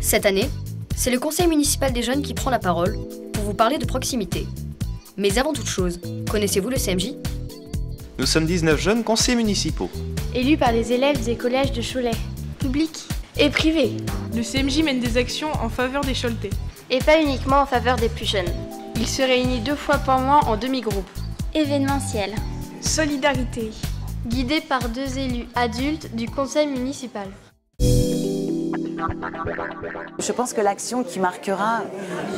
Cette année, c'est le conseil municipal des jeunes qui prend la parole pour vous parler de proximité. Mais avant toute chose, connaissez-vous le CMJ? Nous sommes 19 jeunes conseillers municipaux. Élus par les élèves des collèges de Cholet. Public et privé. Le CMJ mène des actions en faveur des Choletais. Et pas uniquement en faveur des plus jeunes. Il se réunit 2 fois par mois en demi-groupe. Événementiel. Solidarité. Guidé par 2 élus adultes du conseil municipal. Je pense que l'action qui marquera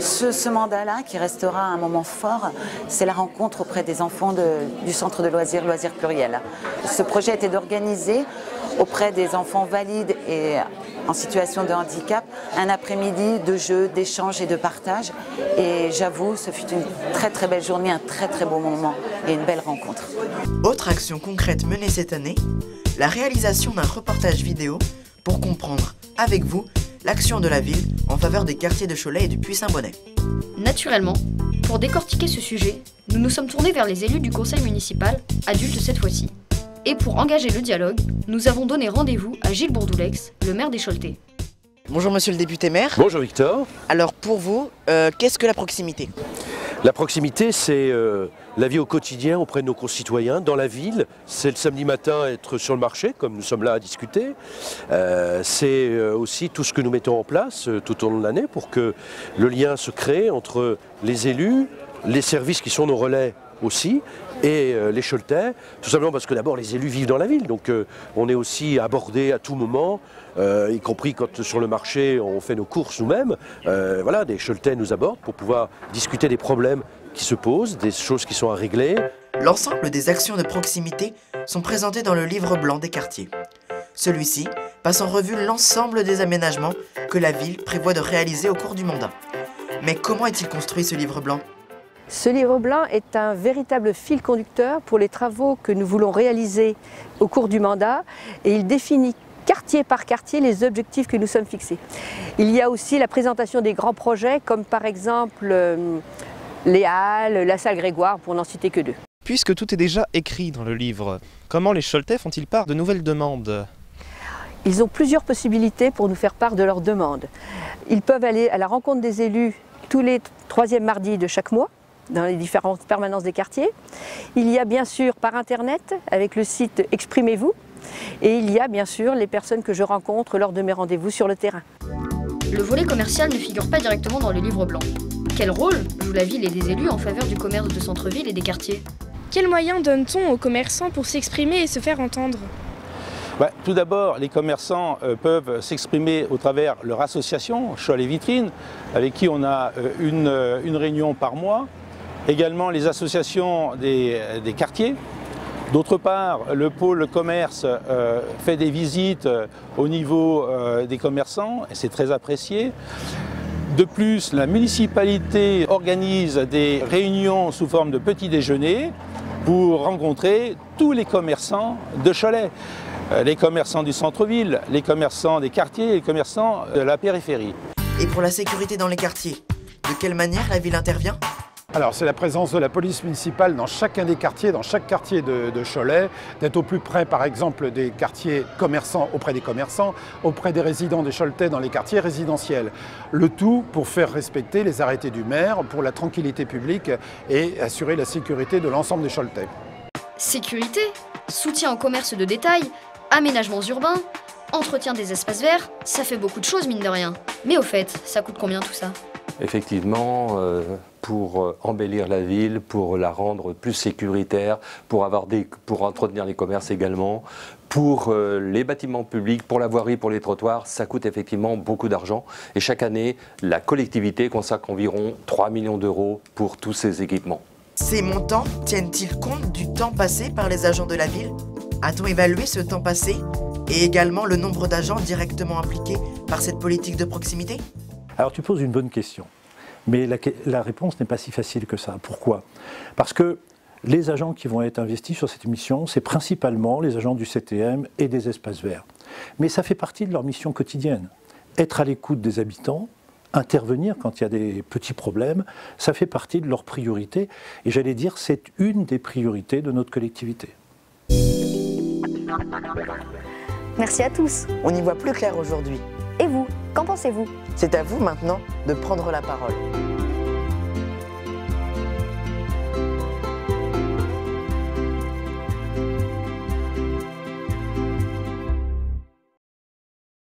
ce mandat-là, qui restera un moment fort, c'est la rencontre auprès des enfants du centre de loisirs Pluriel. Ce projet était d'organiser auprès des enfants valides et en situation de handicap un après-midi de jeux, d'échanges et de partage. Et j'avoue, ce fut une très très belle journée, un très très beau moment et une belle rencontre. Autre action concrète menée cette année, la réalisation d'un reportage vidéo pour comprendre, avec vous, l'action de la ville en faveur des quartiers de Cholet et du Puy-Saint-Bonnet. Naturellement, pour décortiquer ce sujet, nous nous sommes tournés vers les élus du conseil municipal, adultes cette fois-ci. Et pour engager le dialogue, nous avons donné rendez-vous à Gilles Bourdoulex, le maire des Choletais. Bonjour monsieur le député maire. Bonjour Victor. Alors pour vous, qu'est-ce que la proximité? La proximité, c'est la vie au quotidien auprès de nos concitoyens, dans la ville. C'est le samedi matin être sur le marché, comme nous sommes là à discuter. C'est aussi tout ce que nous mettons en place tout au long de l'année pour que le lien se crée entre les élus, les services qui sont nos relais aussi, et les Choletais, tout simplement parce que d'abord les élus vivent dans la ville, donc on est aussi abordé à tout moment, y compris quand sur le marché on fait nos courses nous-mêmes. Voilà, des Choletais nous abordent pour pouvoir discuter des problèmes qui se posent, des choses qui sont à régler. L'ensemble des actions de proximité sont présentées dans le livre blanc des quartiers. Celui-ci passe en revue l'ensemble des aménagements que la ville prévoit de réaliser au cours du mandat. Mais comment est-il construit ce livre blanc ? Ce livre blanc est un véritable fil conducteur pour les travaux que nous voulons réaliser au cours du mandat et il définit quartier par quartier les objectifs que nous sommes fixés. Il y a aussi la présentation des grands projets comme par exemple les Halles, la salle Grégoire pour n'en citer que 2. Puisque tout est déjà écrit dans le livre, comment les Choletais font-ils part de nouvelles demandes ? Ils ont plusieurs possibilités pour nous faire part de leurs demandes. Ils peuvent aller à la rencontre des élus tous les 3e mardis de chaque mois, dans les différentes permanences des quartiers. Il y a bien sûr par internet avec le site Exprimez-vous et il y a bien sûr les personnes que je rencontre lors de mes rendez-vous sur le terrain. Le volet commercial ne figure pas directement dans le livre blanc. Quel rôle joue la ville et les élus en faveur du commerce de centre-ville et des quartiers? Quels moyens donne-t-on aux commerçants pour s'exprimer et se faire entendre? Tout d'abord, les commerçants peuvent s'exprimer au travers de leur association, Cholet Vitrine, avec qui on a une réunion par mois. Également les associations des quartiers. D'autre part, le pôle commerce fait des visites au niveau des commerçants et c'est très apprécié. De plus, la municipalité organise des réunions sous forme de petits déjeuners pour rencontrer tous les commerçants de Cholet. Les commerçants du centre-ville, les commerçants des quartiers et les commerçants de la périphérie. Et pour la sécurité dans les quartiers, de quelle manière la ville intervient ? Alors c'est la présence de la police municipale dans chacun des quartiers, dans chaque quartier de Cholet, d'être au plus près par exemple des quartiers commerçants auprès des commerçants, auprès des résidents des Choletais dans les quartiers résidentiels. Le tout pour faire respecter les arrêtés du maire, pour la tranquillité publique et assurer la sécurité de l'ensemble des Choletais. Sécurité, soutien au commerce de détail, aménagements urbains, entretien des espaces verts, ça fait beaucoup de choses mine de rien. Mais au fait, ça coûte combien tout ça ? Effectivement, pour embellir la ville, pour la rendre plus sécuritaire, pour entretenir les commerces également, pour les bâtiments publics, pour la voirie, pour les trottoirs, ça coûte effectivement beaucoup d'argent. Et chaque année, la collectivité consacre environ 3 millions d'euros pour tous ces équipements. Ces montants tiennent-ils compte du temps passé par les agents de la ville ? A-t-on évalué ce temps passé et également le nombre d'agents directement impliqués par cette politique de proximité ? Alors tu poses une bonne question, mais la réponse n'est pas si facile que ça. Pourquoi ? Parce que les agents qui vont être investis sur cette mission, c'est principalement les agents du CTM et des espaces verts. Mais ça fait partie de leur mission quotidienne. Être à l'écoute des habitants, intervenir quand il y a des petits problèmes, ça fait partie de leurs priorités. Et j'allais dire, c'est une des priorités de notre collectivité. Merci à tous. On y voit plus clair aujourd'hui. Et vous, qu'en pensez-vous? C'est à vous maintenant de prendre la parole.